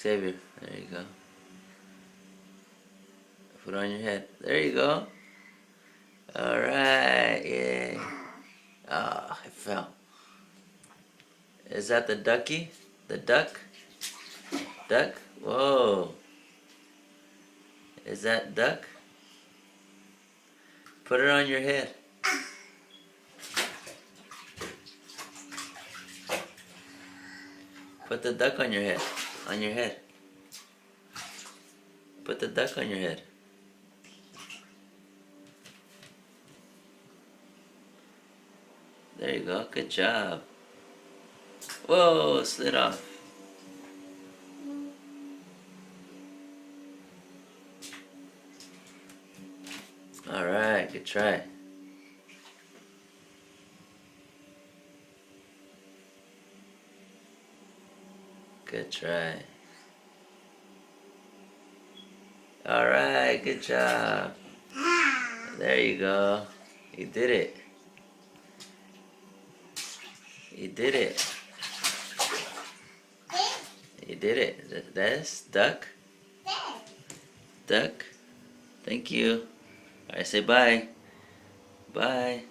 Xavier, there you go. Put it on your head. There you go. Alright, yay. Ah, it fell. Is that the ducky? The duck? Duck? Whoa. Is that duck? Put it on your head. Put the duck on your head. On your head. Put the duck on your head. There you go. Good job. Whoa, slid off. Alright, good try. Good try. Alright, good job. There you go. You did it. You did it. You did it. That's duck. Duck. Thank you. Alright, say bye. Bye.